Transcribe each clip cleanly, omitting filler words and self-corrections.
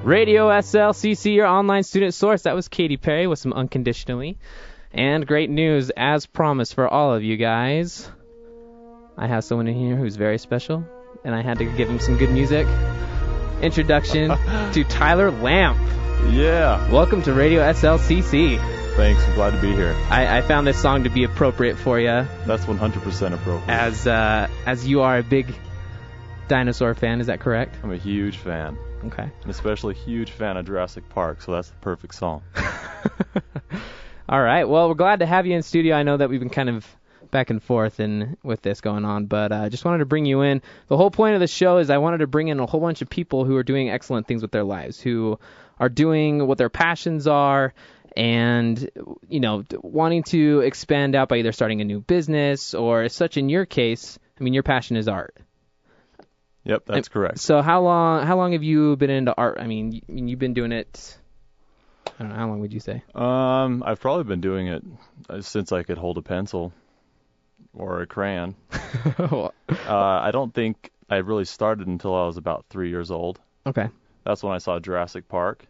Radio SLCC, your online student source. That was Katy Perry with some Unconditionally. And great news, as promised for all of you guys. I have someone in here who's very special, and I had to give him some good music. Introduction to Tyler Lamph. Yeah. Welcome to Radio SLCC. Thanks, I'm glad to be here. I found this song to be appropriate for you. That's 100% appropriate. As you are a big dinosaur fan, is that correct? I'm a huge fan. Okay. And especially a huge fan of Jurassic Park, so that's the perfect song. All right. Well, we're glad to have you in studio. I know that we've been kind of back and forth with this going on, but I just wanted to bring you in. The whole point of the show is I wanted to bring in a whole bunch of people who are doing excellent things with their lives, who are doing what their passions are, and, you know, wanting to expand out by either starting a new business or, as such in your case, I mean, your passion is art. Yep, that's correct. So how long have you been into art? I mean, you've been doing it, I don't know, how long would you say? I've probably been doing it since I could hold a pencil or a crayon. I don't think I really started until I was about 3 years old. Okay. That's when I saw Jurassic Park,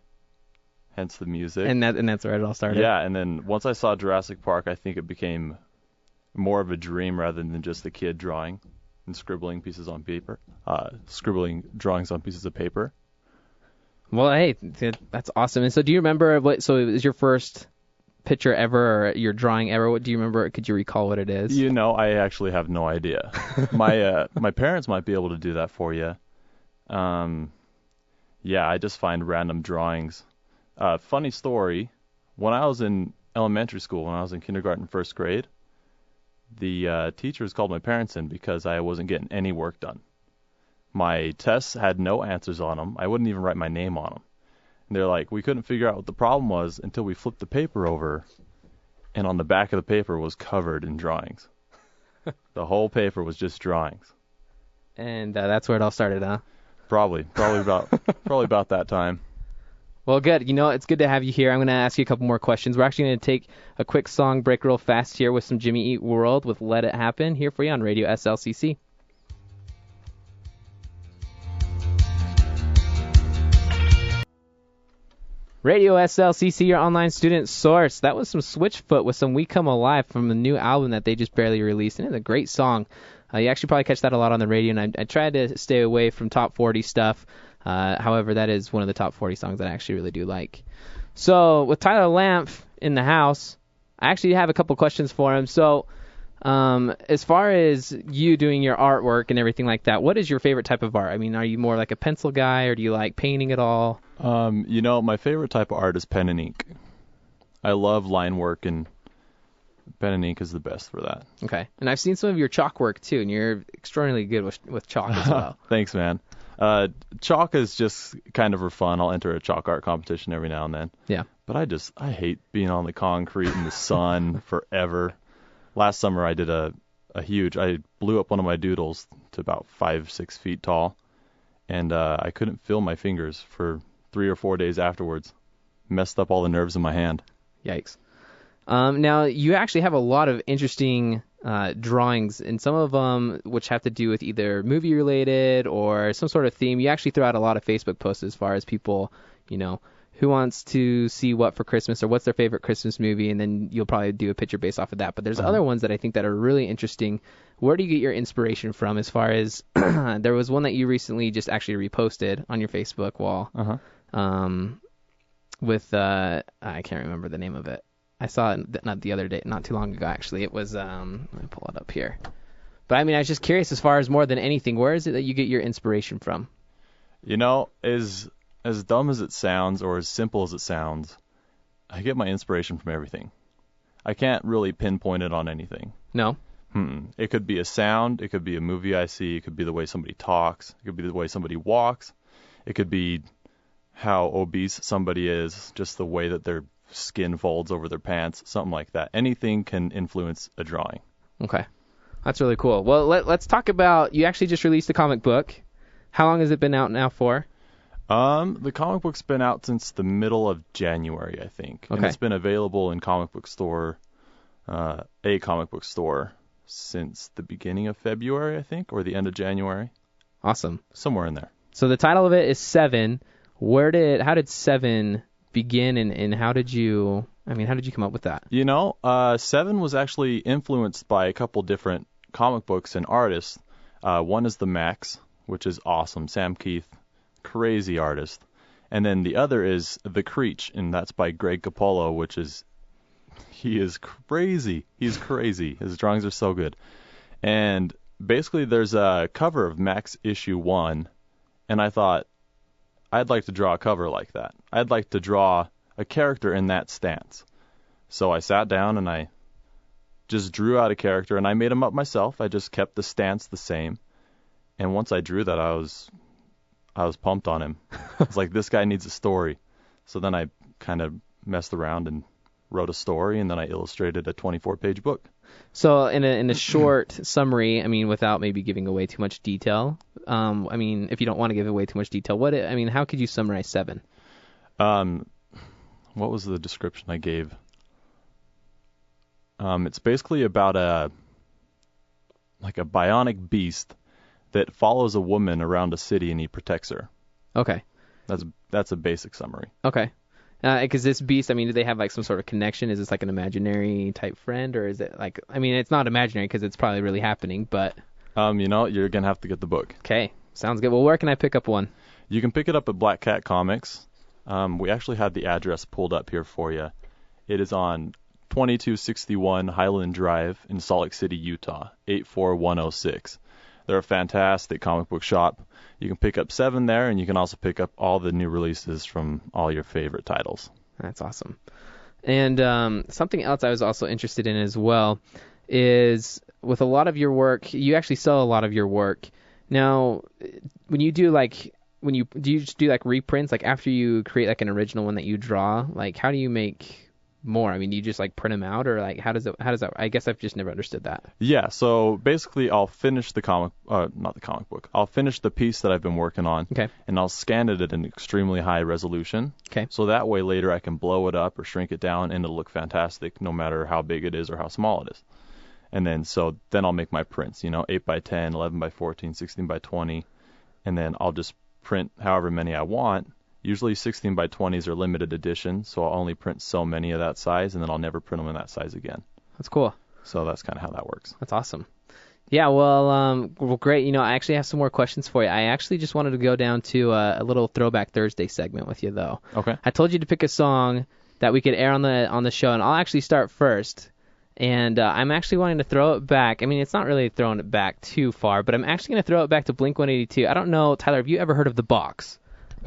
hence the music. And that's where it all started? Yeah, and then once I saw Jurassic Park, I think it became more of a dream rather than just a kid drawing and scribbling drawings on pieces of paper. Well, hey, that's awesome. And so do you remember so it was your first picture ever or your drawing ever? What do you remember? Could you recall what it is? You know, I actually have no idea. My parents might be able to do that for you. Yeah, I just find random drawings. Funny story, when I was in elementary school, when I was in kindergarten, first grade, the teachers called my parents in because I wasn't getting any work done. My tests had no answers on them. I wouldn't even write my name on them. And they're like, we couldn't figure out what the problem was until we flipped the paper over, and on the back of the paper was covered in drawings. The whole paper was just drawings. And that's where it all started, huh? Probably about that time. Well, good. You know, it's good to have you here. I'm going to ask you a couple more questions. We're actually going to take a quick song break real fast here with some Jimmy Eat World with Let It Happen here for you on Radio SLCC. Radio SLCC, your online student source. That was some Switchfoot with some We Come Alive from the new album that they just barely released. And it's a great song. You actually probably catch that a lot on the radio, and I tried to stay away from top 40 stuff. However, that is one of the top 40 songs that I actually really do like. So with Tyler Lamph in the house, I actually have a couple questions for him. So as far as you doing your artwork and everything like that, what is your favorite type of art? I mean, are you more like a pencil guy, or do you like painting at all? You know, my favorite type of art is pen and ink. I love line work, and pen and ink is the best for that. Okay. And I've seen some of your chalk work, too, and you're extraordinarily good with chalk as well. Thanks, man. Chalk is just kind of for fun. I'll enter a chalk art competition every now and then. Yeah. But I hate being on the concrete in the sun forever. Last summer I did I blew up one of my doodles to about 5-6 feet tall, and I couldn't feel my fingers for 3 or 4 days afterwards. Messed up all the nerves in my hand. Yikes. Now, you actually have a lot of interesting drawings, and some of them which have to do with either movie-related or some sort of theme. You actually throw out a lot of Facebook posts as far as people, you know, who wants to see what for Christmas or what's their favorite Christmas movie, and then you'll probably do a picture based off of that. But there's other ones that I think that are really interesting. Where do you get your inspiration from as far as there was one that you recently just actually reposted on your Facebook wall with I can't remember the name of it. I saw it not the other day, not too long ago, actually. It was, let me pull it up here. But, I mean, I was just curious, as far as more than anything, where is it that you get your inspiration from? You know, as dumb as it sounds, or as simple as it sounds, I get my inspiration from everything. I can't really pinpoint it on anything. No? It could be a sound. It could be a movie I see. It could be the way somebody talks. It could be the way somebody walks. It could be how obese somebody is, just the way that their skin folds over their pants, something like that. Anything can influence a drawing. Okay. That's really cool. Well, let's talk about, you actually just released a comic book. How long has it been out now for? The comic book's been out since the middle of January, I think. Okay. And it's been available in a comic book store since the beginning of February, I think, or the end of January. Awesome. Somewhere in there. So the title of it is 7. how did 7 begin, and how did you come up with that? 7 was actually influenced by a couple different comic books and artists. One is The Max, which is awesome. Sam Keith, crazy artist. And then the other is The Creech, and that's by Greg Capullo, he is crazy. He's crazy. His drawings are so good. And basically there's a cover of Max issue 1, and I thought, I'd like to draw a cover like that. I'd like to draw a character in that stance. So I sat down and I just drew out a character, and I made him up myself. I just kept the stance the same. And once I drew that, I was pumped on him. It's like, this guy needs a story. So then I kind of messed around and wrote a story, and then I illustrated a 24-page book. So in a short summary, without maybe giving away too much detail, if you don't want to give away too much detail, how could you summarize 7? What was the description I gave? It's basically about a bionic beast that follows a woman around a city and he protects her. Okay. That's a basic summary. Okay. Because this beast, do they have like some sort of connection? Is this like an imaginary type friend, or is it like, it's not imaginary because it's probably really happening, but... you're going to have to get the book. Okay. Sounds good. Well, where can I pick up one? You can pick it up at Black Cat Comics. We actually had the address pulled up here for you. It is on 2261 Highland Drive in Salt Lake City, Utah, 84106. They're a fantastic comic book shop. You can pick up 7 there, and you can also pick up all the new releases from all your favorite titles. That's awesome. And something else I was also interested in as well is, with a lot of your work, you actually sell a lot of your work. Now, when you do do you just do like reprints, like after you create like an original one that you draw, like how do you make more? Do you just like print them out, or like how does that? I guess I've just never understood that. Yeah, so basically I'll finish not the comic book. I'll finish the piece that I've been working on. Okay. And I'll scan it at an extremely high resolution. Okay. So that way later I can blow it up or shrink it down and it'll look fantastic no matter how big it is or how small it is. And then I'll make my prints, 8 by 10, 11 by 14, 16 by 20, and then I'll just print however many I want. Usually 16 by 20s are limited edition, so I'll only print so many of that size, and then I'll never print them in that size again. That's cool. So that's kind of how that works. That's awesome. Yeah, well, great. I actually have some more questions for you. I actually just wanted to go down to a little Throwback Thursday segment with you, though. Okay. I told you to pick a song that we could air on the show, and I'll actually start first. And I'm actually wanting to throw it back. It's not really throwing it back too far, but I'm actually going to throw it back to Blink-182. I don't know, Tyler, have you ever heard of The Box?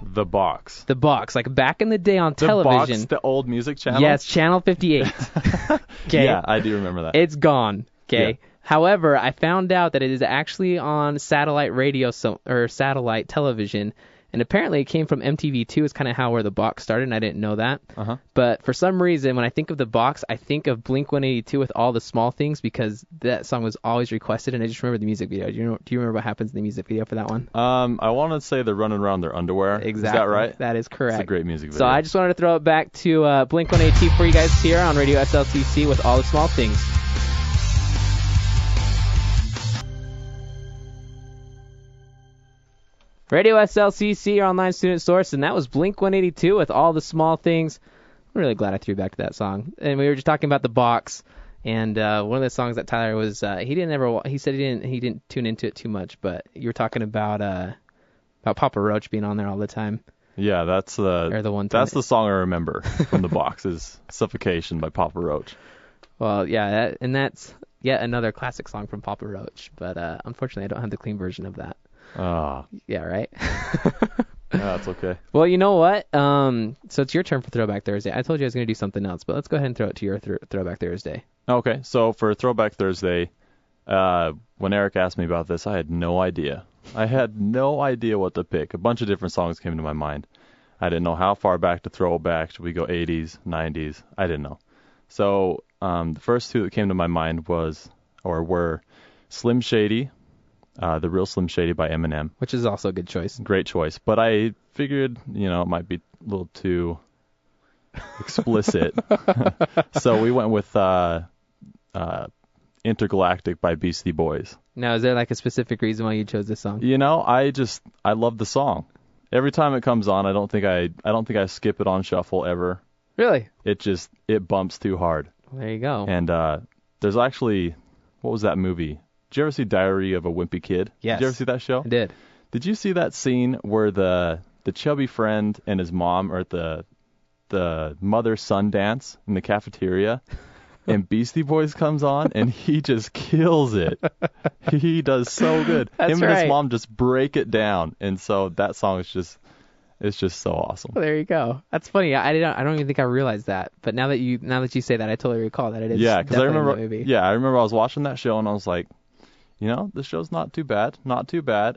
The Box. The Box, like back in the day on television. The Box, the old music channel? Yes, Channel 58. Okay. Yeah, I do remember that. It's gone. Okay. Yeah. However, I found out that it is actually on satellite radio or satellite television, and apparently it came from MTV2 is kind of where The Box started, and I didn't know that. Uh-huh. But for some reason, when I think of The Box, I think of Blink-182 with All the Small Things, because that song was always requested, and I just remember the music video. Do you remember what happens in the music video for that one? I want to say they're running around their underwear. Exactly. Is that right? That is correct. It's a great music video. So I just wanted to throw it back to Blink-182 for you guys here on Radio SLCC with All the Small Things. Radio SLCC, your online student source, and that was Blink-182 with All the Small Things. I'm really glad I threw back to that song. And we were just talking about The Box, and one of the songs that Tyler was, he said he didn't tune into it too much, but you were talking about Papa Roach being on there all the time. Yeah, that's the song I remember from The Box is Suffocation by Papa Roach. Well, yeah, and that's yet another classic song from Papa Roach, but unfortunately I don't have the clean version of that. Oh. Yeah, right? Yeah, that's okay. Well, you know what? So it's your turn for Throwback Thursday. I told you I was going to do something else, but let's go ahead and throw it to your Throwback Thursday. Okay, so for Throwback Thursday, when Eric asked me about this, I had no idea. I had no idea what to pick. A bunch of different songs came to my mind. I didn't know how far back to throw back. Should we go 80s, 90s? I didn't know. So the first two that came to my mind were Slim Shady, The Real Slim Shady by Eminem. Which is also a good choice. Great choice. But I figured, it might be a little too explicit. So we went with Intergalactic by Beastie Boys. Now, is there like a specific reason why you chose this song? I love the song. Every time it comes on, I don't think I skip it on shuffle ever. Really? It bumps too hard. Well, there you go. And there's actually, what was that movie? Did you ever see Diary of a Wimpy Kid? Yes. Did you ever see that show? I did. Did you see that scene where the chubby friend and his mom are at the mother-son dance in the cafeteria, and Beastie Boys comes on, and he just kills it. He does so good. That's Him and right. his mom just break it down, and so that song is just so awesome. Well, there you go. That's funny. I don't even think I realized that. But now that you say that, I totally recall that it is. Yeah, because I remember. That movie. Yeah, I remember I was watching that show, and I was like, this show's not too bad,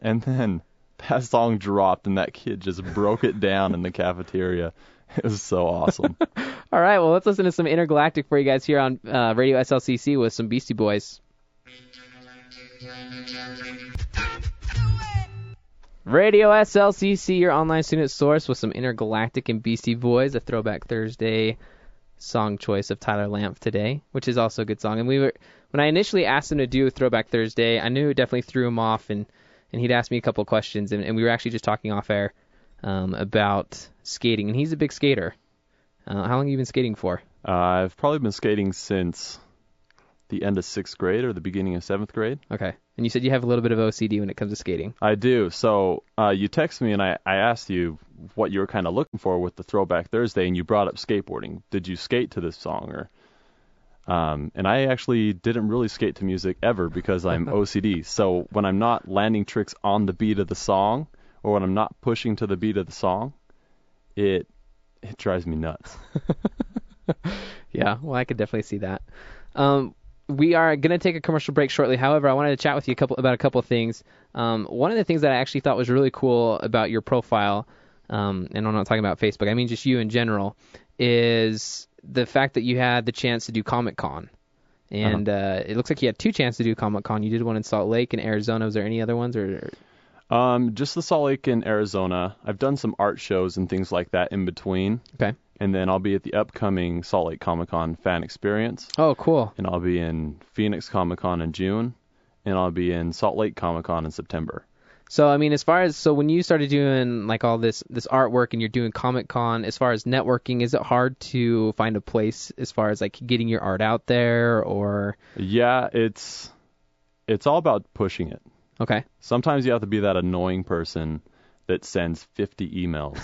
and then that song dropped, and that kid just broke it down in the cafeteria. It was so awesome. All right, well, let's listen to some Intergalactic for you guys here on Radio SLCC with some Beastie Boys. Radio SLCC, your online student source, with some Intergalactic and Beastie Boys, a Throwback Thursday song choice of Tyler Lamph today, which is also a good song. And when I initially asked him to do Throwback Thursday, I knew it definitely threw him off, and he'd asked me a couple questions, and we were actually just talking off air about skating, and he's a big skater. How long have you been skating for? I've probably been skating since the end of 6th grade or the beginning of 7th grade. Okay. And you said you have a little bit of OCD when it comes to skating. I do. So you texted me, and I asked you what you were kind of looking for with the Throwback Thursday, and you brought up skateboarding. Did you skate to this song? And I actually didn't really skate to music ever because I'm OCD. So when I'm not landing tricks on the beat of the song, or when I'm not pushing to the beat of the song, it drives me nuts. Yeah, well, I could definitely see that. We are going to take a commercial break shortly. However, I wanted to chat with you about a couple of things. One of the things that I actually thought was really cool about your profile, and I'm not talking about Facebook, I mean just you in general, is the fact that you had the chance to do Comic-Con. And it looks like you had 2 chances to do Comic-Con. You did one in Salt Lake and Arizona. Was there any other ones? Or just the Salt Lake and Arizona. I've done some art shows and things like that in between. Okay. And then I'll be at the upcoming Salt Lake Comic-Con fan experience. Oh, cool. And I'll be in Phoenix Comic-Con in June. And I'll be in Salt Lake Comic-Con in September. So, I mean, so when you started doing like all this artwork and you're doing Comic-Con, as far as networking, is it hard to find a place as far as like getting your art out there, or? Yeah, it's all about pushing it. Okay. Sometimes you have to be that annoying person that sends 50 emails,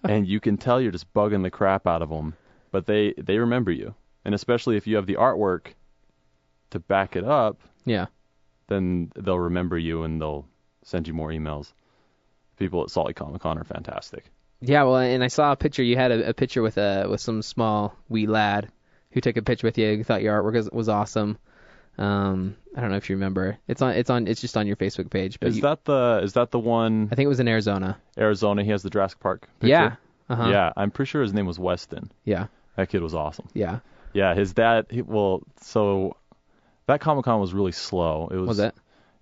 and you can tell you're just bugging the crap out of them, but they remember you. And especially if you have the artwork to back it up, yeah, then they'll remember you and they'll send you more emails. People at Salt Lake Comic Con are fantastic. Yeah, well, and I saw a picture. You had a picture with some small wee lad who took a picture with you. Who thought your artwork was awesome. I don't know if you remember. It's just on your Facebook page. But is that the one? I think it was in Arizona. Arizona. He has the Jurassic Park picture. Yeah. Uh-huh. Yeah, I'm pretty sure his name was Weston. Yeah. That kid was awesome. Yeah. Yeah, his dad. So that Comic-Con was really slow. Was it?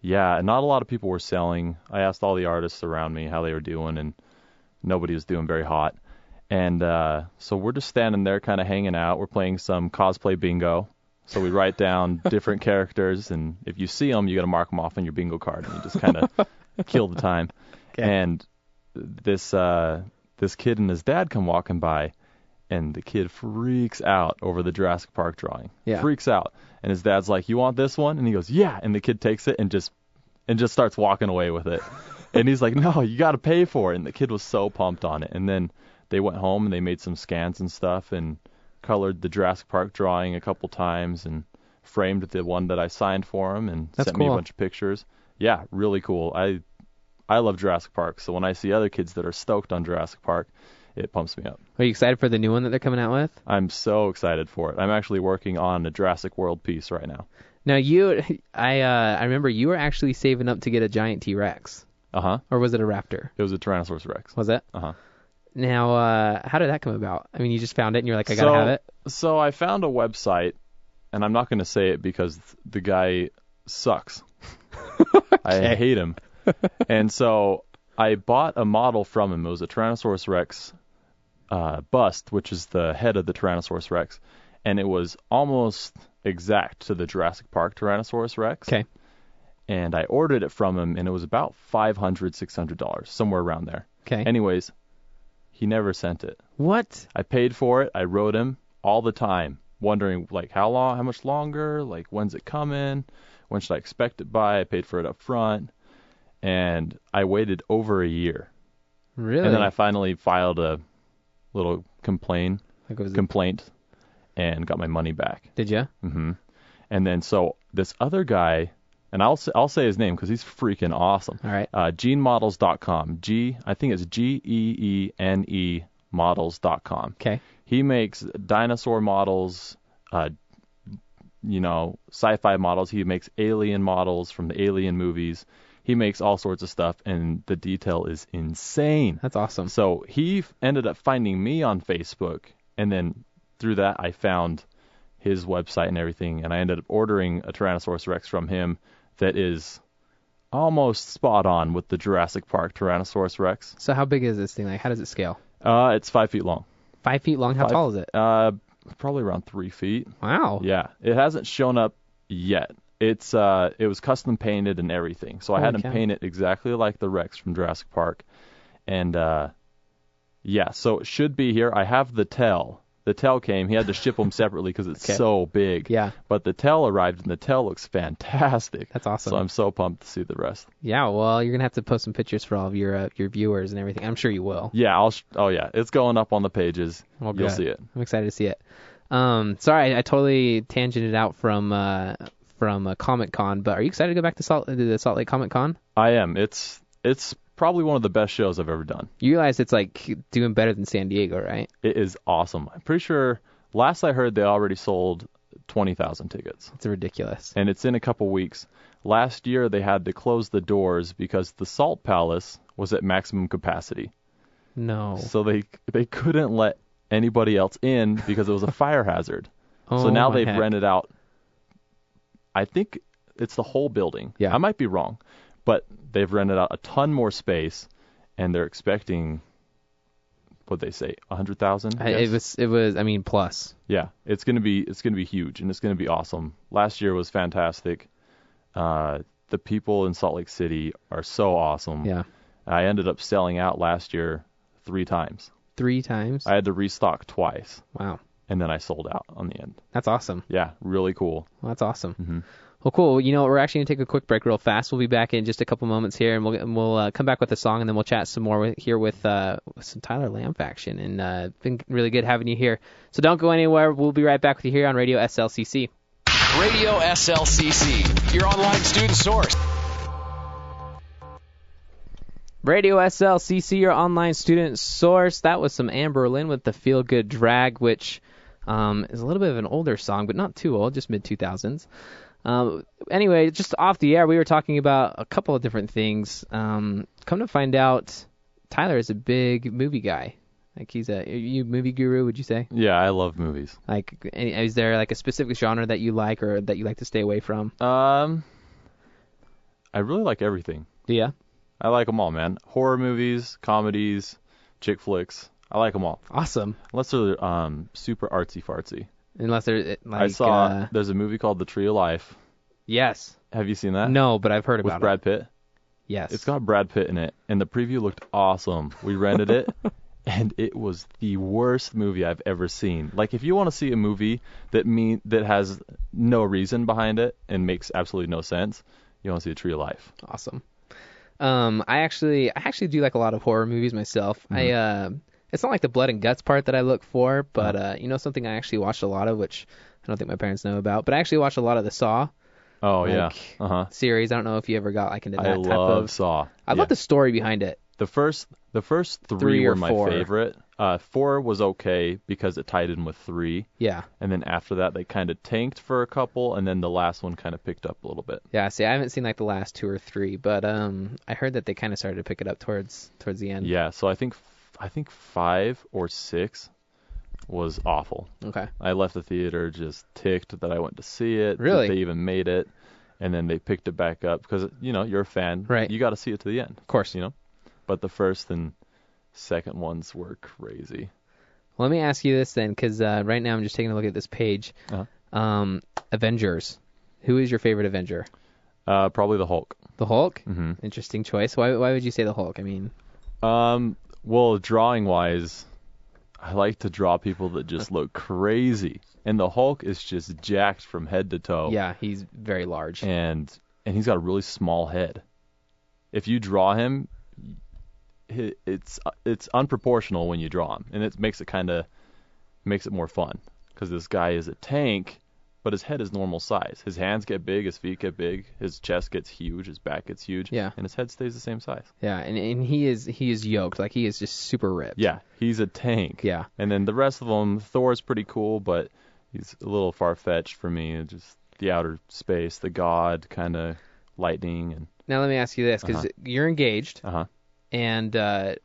Yeah, and not a lot of people were selling. I asked all the artists around me how they were doing, and nobody was doing very hot. And so we're just standing there kind of hanging out. We're playing some cosplay bingo. So we write down different characters, and if you see them, you got to mark them off on your bingo card, and you just kind of kill the time. Okay. And this kid and his dad come walking by, and the kid freaks out over the Jurassic Park drawing. Yeah. Freaks out. And his dad's like, "You want this one?" And he goes, "Yeah." And the kid takes it and just starts walking away with it. And he's like, "No, you got to pay for it." And the kid was so pumped on it. And then they went home and they made some scans and stuff and colored the Jurassic Park drawing a couple times and framed the one that I signed for him and sent me a bunch of pictures. Yeah, really cool. I love Jurassic Park, so when I see other kids that are stoked on Jurassic Park, it pumps me up. Are you excited for the new one that they're coming out with? I'm so excited for it. I'm actually working on a Jurassic World piece right now. Now I remember you were actually saving up to get a giant T-Rex. Uh-huh. Or was it a raptor? It was a Tyrannosaurus Rex. Was it? Uh-huh. Now, how did that come about? I mean, you just found it and you're like, I gotta have it? So I found a website, and I'm not going to say it because the guy sucks. Okay. I hate him. And so I bought a model from him. It was a Tyrannosaurus Rex bust, which is the head of the Tyrannosaurus Rex, and it was almost exact to the Jurassic Park Tyrannosaurus Rex. Okay. And I ordered it from him, and it was about $500, $600, somewhere around there. Okay. Anyways, he never sent it. What? I paid for it. I wrote him all the time, wondering like how much longer, like when's it coming, when should I expect it by. I paid for it up front, and I waited over a year. Really? And then I finally filed a little complaint and got my money back. Did you? Mm-hmm. And then so this other guy, and I'll say his name because he's freaking awesome. All right. GeneModels.com. I think it's GEENE models.com. Okay. He makes dinosaur models, sci-fi models. He makes alien models from the Alien movies. He makes all sorts of stuff, and the detail is insane. That's awesome. So he ended up finding me on Facebook, and then through that I found his website and everything, and I ended up ordering a Tyrannosaurus Rex from him that is almost spot on with the Jurassic Park Tyrannosaurus Rex. So how big is this thing? Like, how does it scale? It's 5 feet long. 5 feet long? How tall is it? Probably around 3 feet. Wow. Yeah, it hasn't shown up yet. It was custom painted and everything, so I had him paint it exactly like the Rex from Jurassic Park, and so it should be here. I have the tail. The tail came. He had to ship them separately because it's so big. Yeah. But the tail arrived, and the tail looks fantastic. That's awesome. So I'm so pumped to see the rest. Yeah. Well, you're gonna have to post some pictures for all of your viewers and everything. I'm sure you will. Yeah. It's going up on the pages. Well, you'll see it. I'm excited to see it. Sorry, I totally tangented out from Comic-Con, but are you excited to go back to the Salt Lake Comic-Con? I am. It's probably one of the best shows I've ever done. You realize it's like doing better than San Diego, right? It is awesome. I'm pretty sure last I heard they already sold 20,000 tickets. It's ridiculous. And it's in a couple weeks. Last year they had to close the doors because the Salt Palace was at maximum capacity. No. So they couldn't let anybody else in because it was a fire hazard. Oh, so now they've heck. rented out, I think it's the whole building. Yeah. I might be wrong, but they've rented out a ton more space, and they're expecting, what'd they say, 100,000? It was. I mean, plus. Yeah, it's gonna be huge, and it's gonna be awesome. Last year was fantastic. The people in Salt Lake City are so awesome. Yeah. I ended up selling out last year 3 times. 3 times? I had to restock twice. Wow. And then I sold out on the end. That's awesome. Yeah, really cool. Well, that's awesome. Mm-hmm. Well, cool. You know, we're actually going to take a quick break real fast. We'll be back in just a couple moments here, and we'll come back with a song, and then we'll chat some more with some Tyler Lamph action. And it's been really good having you here. So don't go anywhere. We'll be right back with you here on Radio SLCC. Radio SLCC, your online student source. Radio SLCC, your online student source. That was some Amber Lynn with the Feel Good Drag, which is a little bit of an older song, but not too old, just mid-2000s. Anyway, just off the air, we were talking about a couple of different things. Come to find out, Tyler is a big movie guy. Like, are you a movie guru, would you say? Yeah, I love movies. Like, is there like a specific genre that you like or that you like to stay away from? I really like everything. Yeah. I like them all, man. Horror movies, comedies, chick flicks. I like them all. Awesome. Unless they're super artsy-fartsy. Unless they're like... I saw there's a movie called The Tree of Life. Yes. Have you seen that? No, but I've heard about it. With Brad Pitt? Yes. It's got Brad Pitt in it, and the preview looked awesome. We rented it, and it was the worst movie I've ever seen. Like, if you want to see a movie that has no reason behind it and makes absolutely no sense, you want to see The Tree of Life. Awesome. I actually do like a lot of horror movies myself. Mm-hmm. It's not like the blood and guts part that I look for, but something I actually watched a lot of, which I don't think my parents know about, but I actually watched a lot of the Saw. Oh, yeah. Uh-huh. Series. I don't know if you ever got like into that I type love of Saw. I love the story behind it. The first 3 were my favorite. 4 was okay because it tied in with 3. Yeah. And then after that, they kind of tanked for a couple, and then the last one kind of picked up a little bit. Yeah. See, I haven't seen like the last 2 or 3, but I heard that they kind of started to pick it up towards the end. Yeah. So I think 5 or 6 was awful. Okay. I left the theater just ticked that I went to see it. Really? That they even made it, and then they picked it back up because you're a fan. Right. You got to see it to the end. Of course. But the first and second ones were crazy. Well, let me ask you this then, because right now I'm just taking a look at this page. Uh-huh. Avengers. Who is your favorite Avenger? Probably the Hulk. The Hulk? Mm-hmm. Interesting choice. Why would you say the Hulk? I mean... Well, drawing wise, I like to draw people that just look crazy, and the Hulk is just jacked from head to toe. Yeah, he's very large. And he's got a really small head. If you draw him, it's unproportional when you draw him, and it makes it more fun because this guy is a tank, but his head is normal size. His hands get big, his feet get big, his chest gets huge, his back gets huge, yeah, and his head stays the same size. Yeah, and he is yoked, like he is just super ripped. Yeah, he's a tank. Yeah, and then the rest of them, Thor's pretty cool, but he's a little far-fetched for me. Just the outer space, the god kind of lightning. And now let me ask you this, because you're engaged. And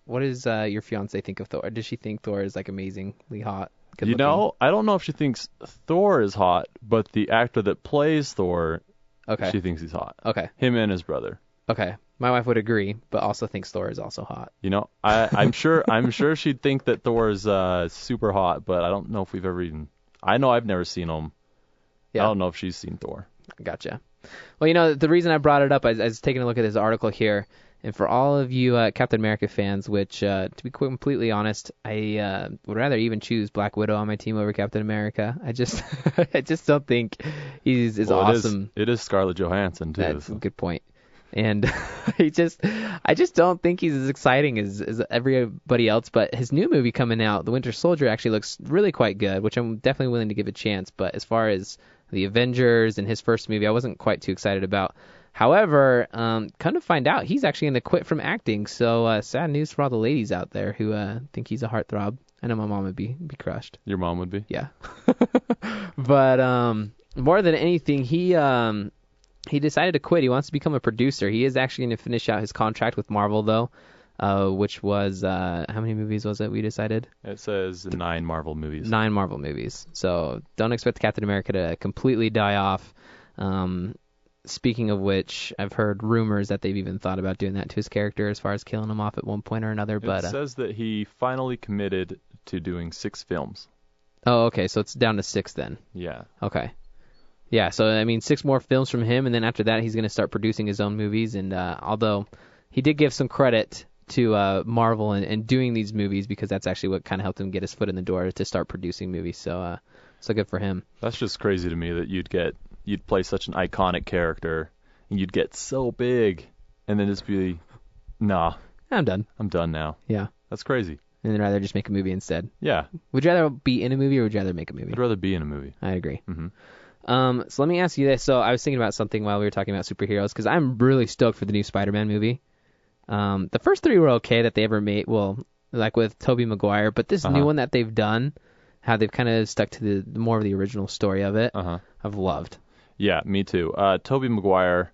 what does your fiance think of Thor? Does she think Thor is like amazingly hot? You know, I don't know if she thinks Thor is hot, but the actor that plays Thor, she thinks he's hot. Okay. Him and his brother. Okay. My wife would agree, but also thinks Thor is also hot. You know, I'm sure she'd think that Thor is super hot, but I don't know if we've ever even. I know I've never seen him. Yeah. I don't know if she's seen Thor. Gotcha. Well, you know, the reason I brought it up, I was taking a look at this article here. And for all of you Captain America fans, which, to be completely honest, I would rather even choose Black Widow on my team over Captain America. I just don't think he's as awesome. It is Scarlett Johansson, too. That's a good point. And I just don't think he's as exciting as everybody else. But his new movie coming out, The Winter Soldier, actually looks really quite good, which I'm definitely willing to give a chance. But as far as the Avengers and his first movie, I wasn't quite too excited about. However, come to find out, he's actually going to quit from acting. So sad news for all the ladies out there who think he's a heartthrob. I know my mom would be crushed. Your mom would be? Yeah. But more than anything, he decided to quit. He wants to become a producer. He is actually going to finish out his contract with Marvel, though, which was, how many movies was it we decided? It says 9 Marvel movies. 9 Marvel movies. So don't expect Captain America to completely die off. Speaking of which, I've heard rumors that they've even thought about doing that to his character as far as killing him off at one point or another. But it says that he finally committed to doing 6 films. Oh, okay. So it's down to 6 then. Yeah. Okay. Yeah, so, I mean, 6 more films from him, and then after that he's going to start producing his own movies. And although he did give some credit to Marvel and doing these movies because that's actually what kind of helped him get his foot in the door to start producing movies. So good for him. That's just crazy to me that you'd play such an iconic character, and you'd get so big, and then just be, nah. I'm done. I'm done now. Yeah. That's crazy. And then rather just make a movie instead. Yeah. Would you rather be in a movie or would you rather make a movie? I'd rather be in a movie. I agree. Mm-hmm. So let me ask you this. So I was thinking about something while we were talking about superheroes, because I'm really stoked for the new Spider-Man movie. The first 3 were okay that they ever made, well, like with Tobey Maguire, but this new one that they've done, how they've kind of stuck to the more of the original story of it, I've loved. Yeah, me too. Tobey Maguire,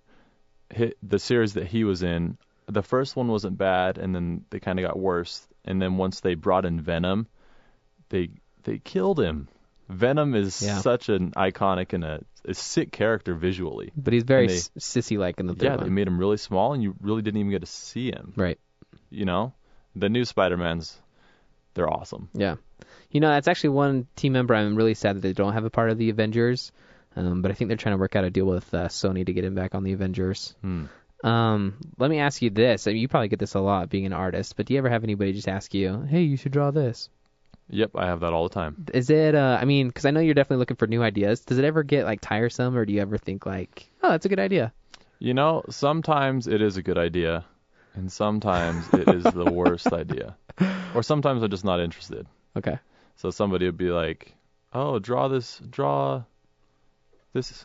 the series that he was in, the first one wasn't bad, and then they kind of got worse. And then once they brought in Venom, they killed him. Venom is such an iconic and a sick character visually. But he's very sissy-like in the third one. Yeah, they made him really small, and you really didn't even get to see him. Right. You know? The new Spider-Mans, they're awesome. Yeah. You know, that's actually one team member I'm really sad that they don't have a part of the Avengers. But I think they're trying to work out a deal with Sony to get him back on the Avengers. Let me ask you this. I mean, you probably get this a lot being an artist, but do you ever have anybody just ask you, hey, you should draw this? Yep, I have that all the time. Is it, I mean, because I know you're definitely looking for new ideas. Does it ever get, like, tiresome, or do you ever think, like, oh, that's a good idea? You know, sometimes it is a good idea, and sometimes it is the worst idea. Or sometimes I'm just not interested. Okay. So somebody would be like, oh, draw this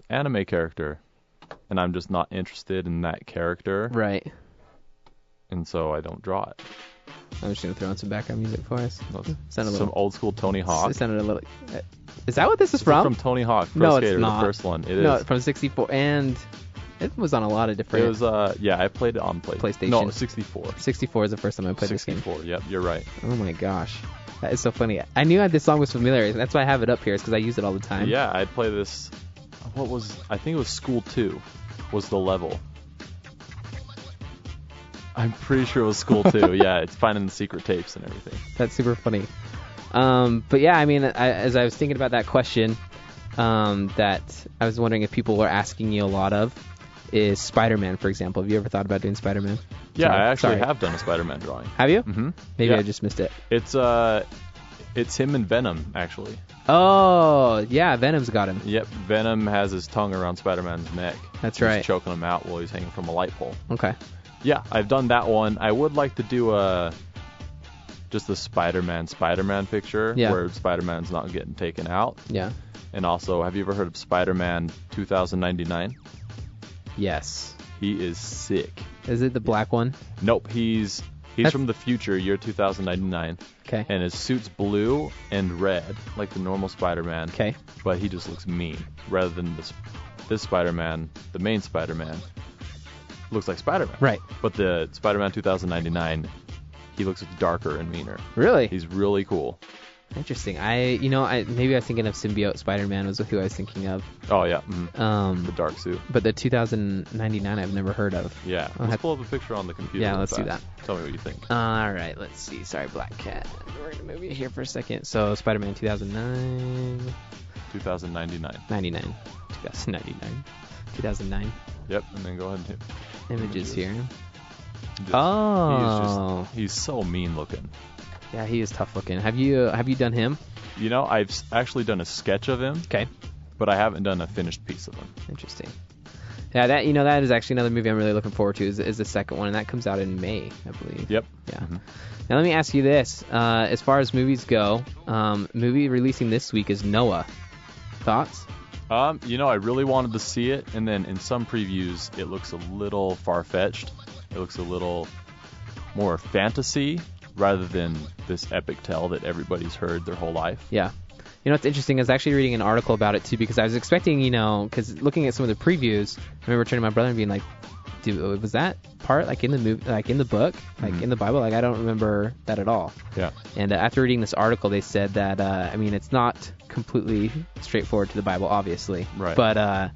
anime character, and I'm just not interested in that character. Right. And so I don't draw it. I'm just going to throw in some background music for us. Some old school Tony Hawk. It sounded a little... Is that what this is from? It's from Tony Hawk, Pro Skater, it's not. The first one. It is. No, from 64, and it was on a lot of different... It was, I played it on PlayStation. No, 64. 64 is the first time I played 64, this game. 64, yep, you're right. Oh my gosh. That is so funny. I knew this song was familiar. That's why I have it up here, is because I use it all the time. Yeah, I'd play this... I think it was School 2 was the level. I'm pretty sure it was School 2. Yeah, it's finding the secret tapes and everything. That's super funny. But yeah, I mean, as I was thinking about that question, that I was wondering if people were asking you a lot of, is Spider-Man, for example. Have you ever thought about doing Spider-Man? Yeah, Sorry. I actually Sorry. have done a Spider-Man drawing. Have you? Mm-hmm. Maybe Yeah. I just missed it. It's him and Venom, actually. Oh, yeah, Venom's got him. Yep, Venom has his tongue around Spider-Man's neck. That's He's right. choking him out while he's hanging from a light pole. Okay. Yeah, I've done that one. I would like to do just the Spider-Man picture where Spider-Man's not getting taken out. Yeah. And also, have you ever heard of Spider-Man 2099? Yes. He is sick. Is it the black one? Nope, he's from the future, year 2099. Okay. And his suit's blue and red, like the normal Spider-Man. Okay. But he just looks mean, rather than this Spider-Man, the main Spider-Man, looks like Spider-Man. Right. But the Spider-Man 2099, he looks darker and meaner. Really? He's really cool. Interesting. Maybe I was thinking of Symbiote Spider-Man was who I was thinking of. Oh, yeah. Mm-hmm. The dark suit. But the 2099 I've never heard of. Yeah. Let's pull up a picture on the computer. Yeah, let's do that. Tell me what you think. All right, let's see. Sorry, Black Cat. We're going to move you here for a second. So, Spider-Man 2009. 2099. 99. 2099. 2009. Yep, and then go ahead and hit Images here. He's so mean looking. Yeah, he is tough looking. Have you done him? You know, I've actually done a sketch of him. Okay. But I haven't done a finished piece of him. Interesting. Yeah, that is actually another movie I'm really looking forward to. Is the second one, and that comes out in May, I believe. Yep. Yeah. Mm-hmm. Now let me ask you this: as far as movies go, movie releasing this week is Noah. Thoughts? I really wanted to see it, and then in some previews, it looks a little far-fetched. It looks a little more fantasy rather than this epic tale that everybody's heard their whole life. Yeah. You know what's interesting is actually reading an article about it too, because I was expecting, because looking at some of the previews, I remember turning to my brother and being like, "Dude, was that part like in the movie, like in the book, like in the Bible? Like I don't remember that at all." Yeah. And after reading this article, they said that it's not completely straightforward to the Bible, obviously. Right. But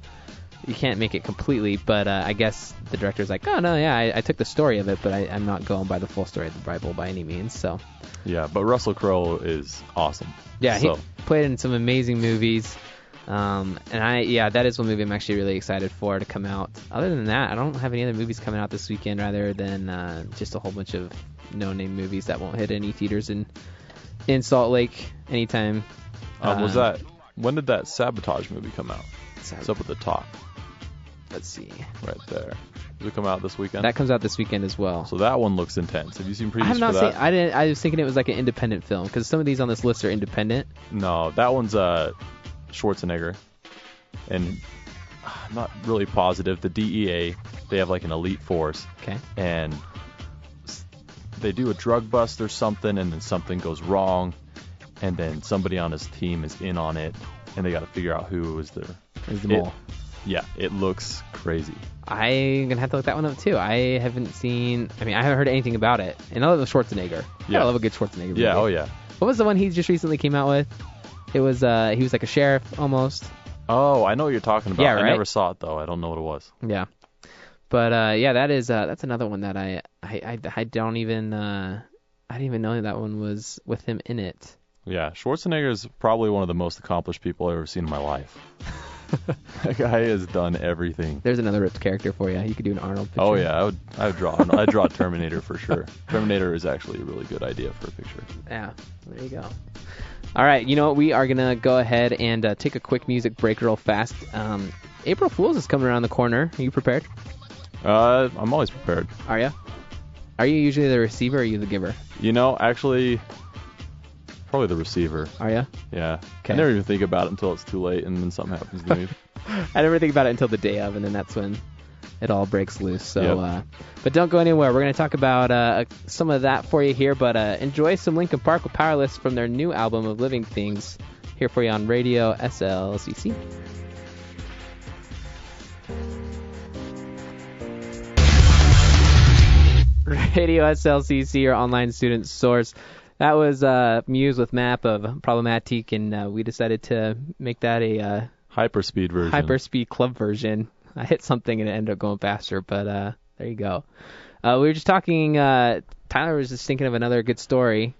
you can't make it completely. But I guess the director's like, "Oh no, yeah, I took the story of it, but I'm not going by the full story of the Bible by any means." So. Yeah, but Russell Crowe is awesome. Yeah, so. He played in some amazing movies. And that is one movie I'm actually really excited for to come out. Other than that, I don't have any other movies coming out this weekend rather than just a whole bunch of no-name movies that won't hit any theaters in Salt Lake anytime. When did that Sabotage movie come out? It's up at the top. Let's see. Right there. Does it come out this weekend? That comes out this weekend as well. So that one looks intense. Have you seen previews I have not for seen. that? I was thinking it was like an independent film because some of these on this list are independent. No, that one's Schwarzenegger, and I'm not really positive. The DEA, they have like an elite force. Okay. And they do a drug bust or something, and then something goes wrong, and then somebody on his team is in on it, and they got to figure out who was the mole. Yeah, it looks crazy. I'm gonna have to look that one up too. I haven't heard anything about it. And I love Schwarzenegger. Yeah. I love a good Schwarzenegger movie. Yeah, oh yeah. What was the one he just recently came out with? It was he was like a sheriff almost. Oh, I know what you're talking about. Yeah, right? I never saw it though. I don't know what it was. Yeah. But that's another one that I don't even I didn't even know that one was with him in it. Yeah, Schwarzenegger is probably one of the most accomplished people I've ever seen in my life. That guy has done everything. There's another ripped character for you. You could do an Arnold picture. Oh yeah, I'd draw Terminator for sure. Terminator is actually a really good idea for a picture. Yeah, there you go. All right, you know what? We are gonna go ahead and take a quick music break real fast. April Fool's is coming around the corner. Are you prepared? I'm always prepared. Are you? Are you usually the receiver or are you the giver? Actually, probably the receiver. Are you? Yeah. Okay. I never even think about it until it's too late, and then something happens to me. I never think about it until the day of, and then that's when it all breaks loose. So, Yep. But don't go anywhere. We're going to talk about some of that for you here, but enjoy some Linkin Park with Powerless from their new album of Living Things here for you on Radio SLCC. Radio SLCC, your online student source. That was Muse with Map of Problematic, and we decided to make that a Hyperspeed version. Hyperspeed Club version. I hit something and it ended up going faster, but there you go. We were just talking, Tyler was just thinking of another good story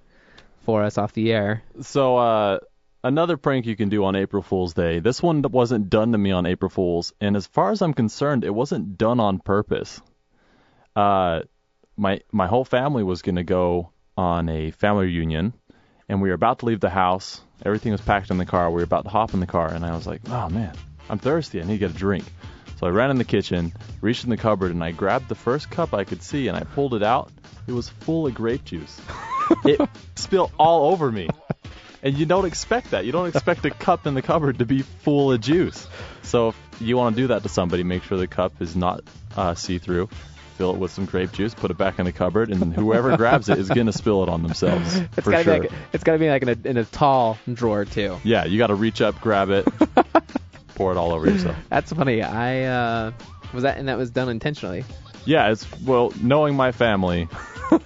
for us off the air. So, another prank you can do on April Fool's Day. This one wasn't done to me on April Fool's, and as far as I'm concerned, it wasn't done on purpose. My whole family was going to go on a family reunion, and we were about to leave the house. Everything was packed in the car. We were about to hop in the car, and I was like, oh, man, I'm thirsty. I need to get a drink. So I ran in the kitchen, reached in the cupboard, and I grabbed the first cup I could see, and I pulled it out. It was full of grape juice. It spilled all over me. And you don't expect that. You don't expect a cup in the cupboard to be full of juice. So if you want to do that to somebody, make sure the cup is not see-through. Fill it with some grape juice, put it back in the cupboard, and whoever grabs it is going to spill it on themselves. It's got to be like in a tall drawer, too. Yeah, you got to reach up, grab it, pour it all over yourself. That's funny. That was done intentionally. Yeah, knowing my family,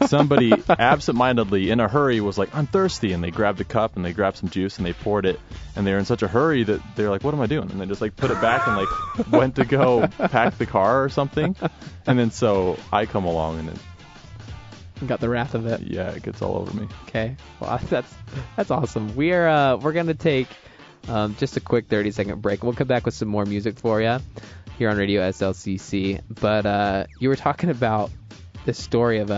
somebody absentmindedly, in a hurry, was like, I'm thirsty, and they grabbed a cup, and they grabbed some juice, and they poured it, and they were in such a hurry that they were like, what am I doing? And they just, put it back and, went to go pack the car or something, and then so I come along, and it... Got the wrath of it. Yeah, it gets all over me. Okay, well, that's awesome. We're going to take just a quick 30-second break. We'll come back with some more music for you here on Radio SLCC, but you were talking about the story of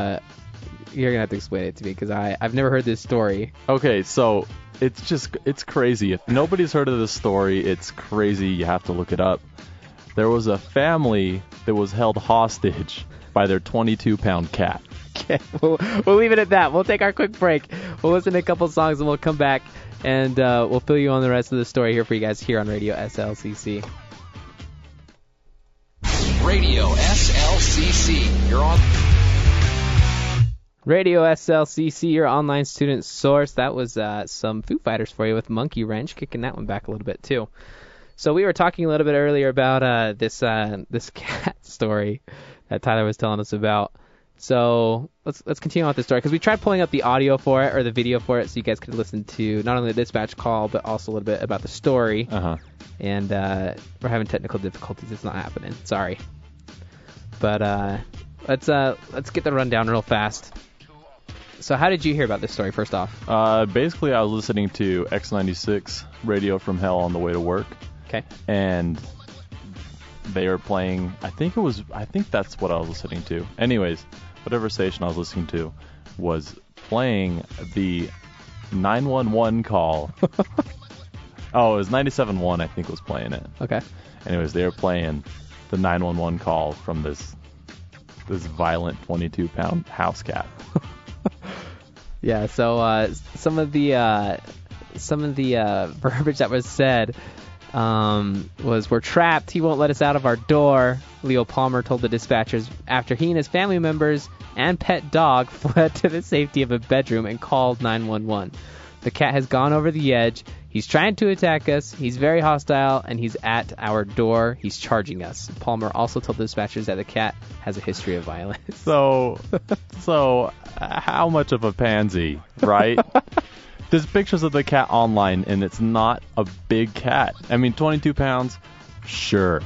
you're gonna have to explain it to me because I've never heard this story. Okay, so it's crazy. If nobody's heard of this story, it's crazy. You have to look it up. There was a family that was held hostage by their 22-pound cat. Okay, we'll leave it at that. We'll take our quick break. We'll listen to a couple songs and we'll come back and we'll fill you on the rest of the story here for you guys here on Radio SLCC. Radio SLCC. You're on. Radio SLCC, your online student source. That was some Foo Fighters for you with Monkey Wrench, kicking that one back a little bit too. So we were talking a little bit earlier about this cat story that Tyler was telling us about. So let's continue on with the story because we tried pulling up the audio for it or the video for it so you guys could listen to not only the dispatch call but also a little bit about the story. And we're having technical difficulties. It's not happening. Sorry. But let's get the rundown real fast. So how did you hear about this story first off? Basically, I was listening to X96 Radio from Hell on the way to work. Okay. And they were playing, I think that's what I was listening to. Anyways, whatever station I was listening to was playing the 911 call. Oh, it was 97.1, I think, was playing it. Okay. Anyways, they were playing the 911 call from this violent 22-pound house cat. Yeah, so some of the verbiage that was said was, "We're trapped. He won't let us out of our door," Leo Palmer told the dispatchers after he and his family members and pet dog fled to the safety of a bedroom and called 911. The cat has gone over the edge. He's trying to attack us. He's very hostile, and he's at our door. He's charging us. Palmer also told the dispatchers that the cat has a history of violence. So how much of a pansy, right? There's pictures of the cat online, and it's not a big cat. I mean, 22 pounds, sure.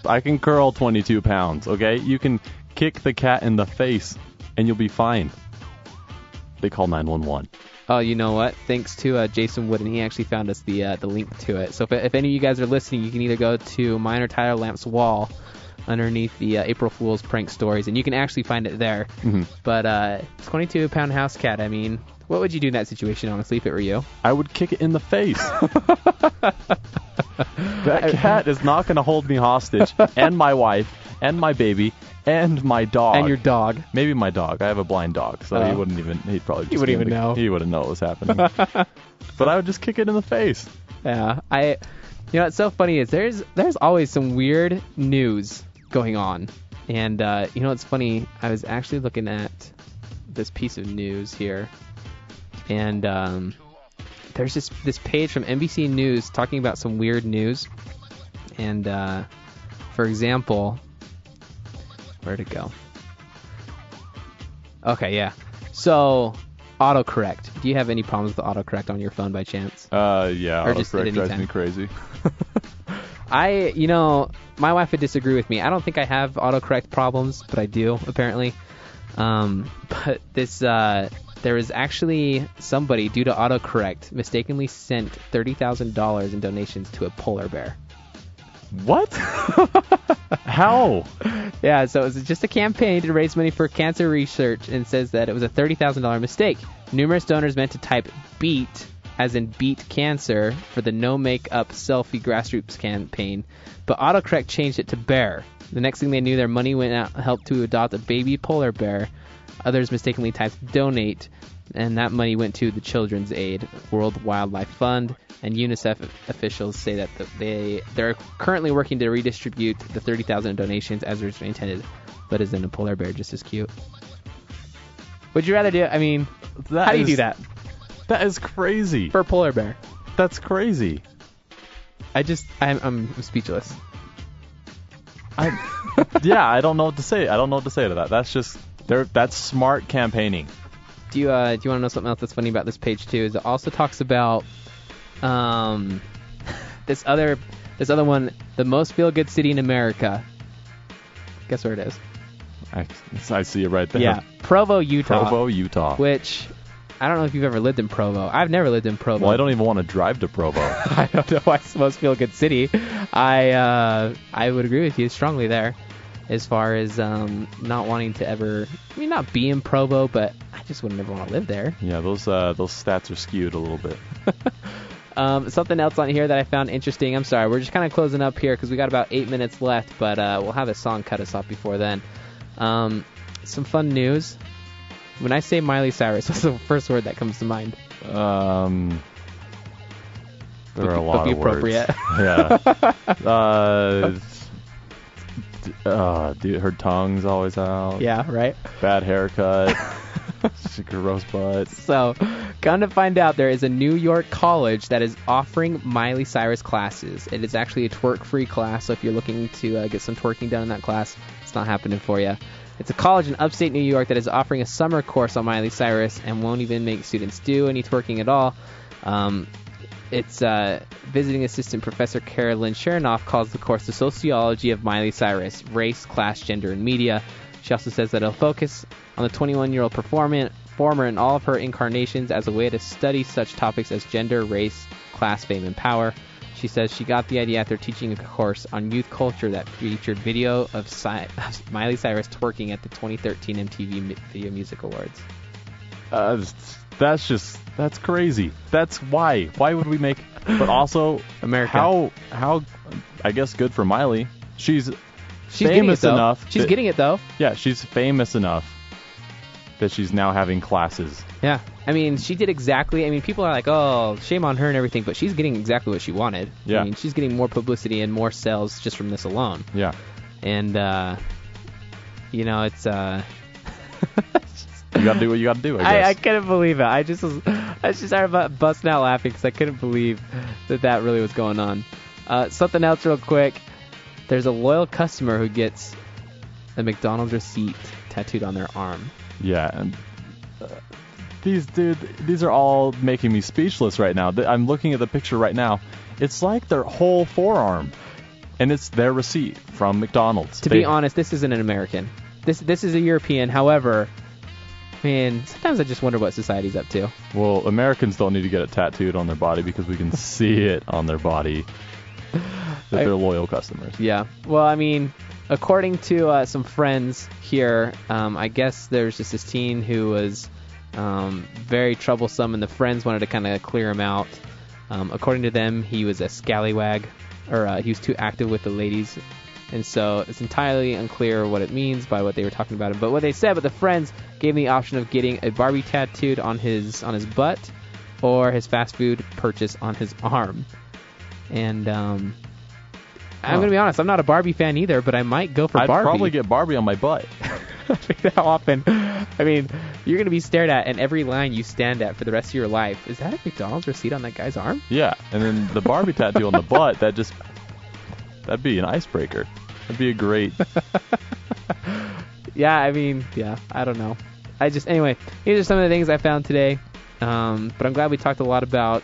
I can curl 22 pounds, okay? You can kick the cat in the face, and you'll be fine. They call 911. Oh, you know what? Thanks to Jason Wood, and he actually found us the link to it. So if any of you guys are listening, you can either go to mine or Tyler Lamph's wall underneath the April Fool's prank stories, and you can actually find it there. Mm-hmm. But 22-pound house cat, I mean, what would you do in that situation, honestly, if it were you? I would kick it in the face. That cat is not going to hold me hostage, and my wife, and my baby, and my dog. And your dog. Maybe my dog. I have a blind dog, so he'd probably just... He wouldn't even know. He wouldn't know what was happening. But I would just kick it in the face. Yeah, you know, what's so funny is there's always some weird news going on. And, you know what's funny? I was actually looking at this piece of news here. And there's this page from NBC News talking about some weird news. And, for example... Where'd it go? Okay, yeah. So, autocorrect. Do you have any problems with autocorrect on your phone by chance? Yeah, autocorrect drives me crazy. My wife would disagree with me. I don't think I have autocorrect problems, but I do, apparently. But this there was actually somebody, due to autocorrect, mistakenly sent $30,000 in donations to a polar bear. What? How? Yeah, so it was just a campaign to raise money for cancer research, and says that it was a $30,000 mistake. Numerous donors meant to type BEAT, as in beat cancer, for the no makeup selfie grassroots campaign, but autocorrect changed it to bear. The next thing they knew, their money went out helped to adopt a baby polar bear. Others mistakenly typed donate, and that money went to the Children's Aid, World Wildlife Fund, and UNICEF officials say that they're currently working to redistribute the 30,000 in donations as originally intended, but isn't a polar bear just as cute? Would you rather do? I mean, how do you do that? That is crazy. For a polar bear. That's crazy. I'm speechless. Yeah, I don't know what to say. I don't know what to say to that. That's smart campaigning. Do you want to know something else that's funny about this page too? Is it also talks about this other one, the most feel-good city in America. Guess where it is? I see it right there. Yeah, Provo, Utah. Provo, Utah. Which, I don't know if you've ever lived in Provo. I've never lived in Provo. Well, I don't even want to drive to Provo. I don't know why it's the most feel-good city. I would agree with you strongly there, as far as not wanting to ever, not be in Provo, but I just wouldn't ever want to live there. Yeah, those stats are skewed a little bit. Something else on here that I found interesting. I'm sorry, we're just kind of closing up here because we got about 8 minutes left, but we'll have a song cut us off before then. Some fun news. When I say Miley Cyrus, what's the first word that comes to mind? There are a lot of words. Appropriate. Yeah. Dude, her tongue's always out. Yeah, right? Bad haircut. Gross butt. So, come to find out, there is a New York college that is offering Miley Cyrus classes. It is actually a twerk-free class, so if you're looking to get some twerking done in that class, it's not happening for you. It's a college in upstate New York that is offering a summer course on Miley Cyrus and won't even make students do any twerking at all. It's visiting assistant Professor Carolyn Chernoff calls the course the Sociology of Miley Cyrus, Race, Class, Gender, and Media. She also says that it'll focus on the 21-year-old performer in all of her incarnations as a way to study such topics as gender, race, class, fame, and power. She says she got the idea after teaching a course on youth culture that featured video of Miley Cyrus twerking at the 2013 MTV Video Music Awards. That's crazy. That's why. Why would we make? But also, America. How? I guess good for Miley. She's famous enough. She's getting it though. Yeah, she's famous enough that she's now having classes. Yeah. She did exactly. People are like, oh, shame on her and everything, but she's getting exactly what she wanted. Yeah. She's getting more publicity and more sales just from this alone. Yeah. And, it's, you gotta do what you gotta do, I guess. I couldn't believe it. I just started busting out laughing because I couldn't believe that really was going on. Something else real quick. There's a loyal customer who gets a McDonald's receipt tattooed on their arm. Yeah, and these are all making me speechless right now. I'm looking at the picture right now. It's like their whole forearm, and it's their receipt from McDonald's. To be honest, this isn't an American. This is a European. However, sometimes I just wonder what society's up to. Well, Americans don't need to get it tattooed on their body because we can see it on their body that they're loyal customers. Yeah. Well, according to some friends here, I guess there's just this teen who was very troublesome, and the friends wanted to kind of clear him out. According to them, he was a scallywag, or he was too active with the ladies, and so it's entirely unclear what it means by what they were talking about him. But what they said, the friends gave him the option of getting a Barbie tattooed on his butt, or his fast food purchase on his arm. And I'm going to be honest, I'm not a Barbie fan either, but I might go for I'd Barbie. I'd probably get Barbie on my butt. How often? You're going to be stared at in every line you stand at for the rest of your life. Is that a McDonald's receipt on that guy's arm? Yeah, and then the Barbie tattoo on the butt, that'd be an icebreaker. That'd be a great... Yeah, I don't know. Anyway, these are some of the things I found today. But I'm glad we talked a lot about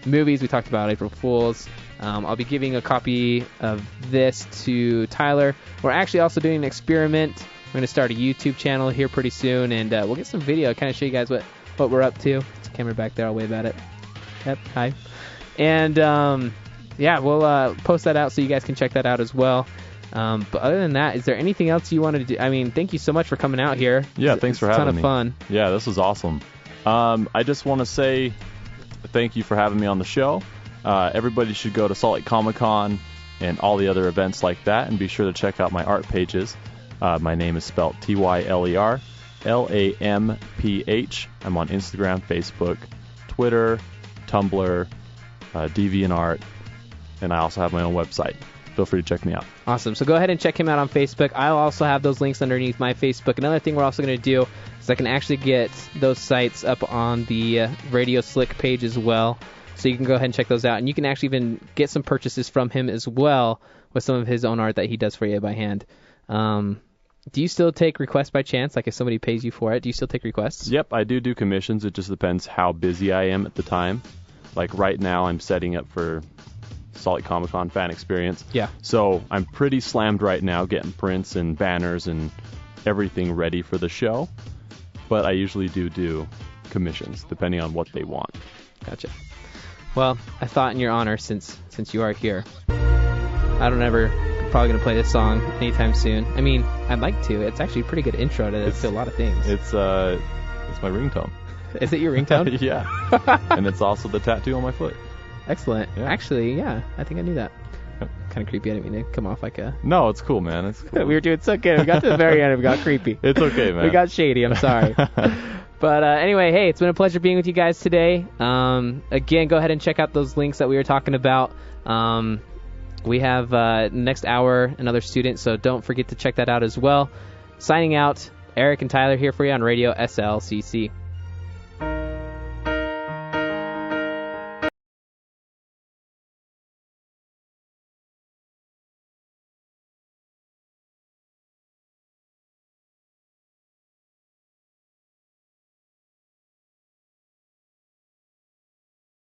movies. We talked about April Fools. I'll be giving a copy of this to Tyler. We're actually also doing an experiment. We're going to start a YouTube channel here pretty soon, and we'll get some video, kind of show you guys what what we're up to. It's a camera back there. I'll wave at it. Yep. Hi. And we'll post that out so you guys can check that out as well. But other than that, is there anything else you wanted to do? I mean, thank you so much for coming out here. Yeah, thanks for having me. It's a ton of fun. Yeah, this was awesome. I just want to say thank you for having me on the show. Everybody should go to Salt Lake Comic-Con and all the other events like that, and be sure to check out my art pages. My name is spelled Tyler, Lamph. I'm on Instagram, Facebook, Twitter, Tumblr, DeviantArt, and I also have my own website. Feel free to check me out. Awesome. So go ahead and check him out on Facebook. I'll also have those links underneath my Facebook. Another thing we're also going to do is I can actually get those sites up on the Radio Slick page as well. So you can go ahead and check those out. And you can actually even get some purchases from him as well with some of his own art that he does for you by hand. Do you still take requests by chance? Like if somebody pays you for it, do you still take requests? Yep, I do commissions. It just depends how busy I am at the time. Like right now I'm setting up for Salt Lake Comic-Con fan experience. Yeah. So I'm pretty slammed right now getting prints and banners and everything ready for the show. But I usually do commissions depending on what they want. Gotcha. Well, I thought in your honor, since you are here, I don't ever probably going to play this song anytime soon. I mean, I'd like to. It's actually a pretty good intro to a lot of things. It's my ringtone. Is it your ringtone? Yeah. And it's also the tattoo on my foot. Excellent. Yeah. Actually, yeah, I think I knew that. Kind of creepy. I didn't mean to come off like a... No, it's cool, man. It's cool. We were doing so good. We got to the very end and we got creepy. It's okay, man. We got shady. I'm sorry. But anyway, hey, it's been a pleasure being with you guys today. Again, go ahead and check out those links that we were talking about. We have next hour another student, so don't forget to check that out as well. Signing out, Eric and Tyler here for you on Radio SLCC.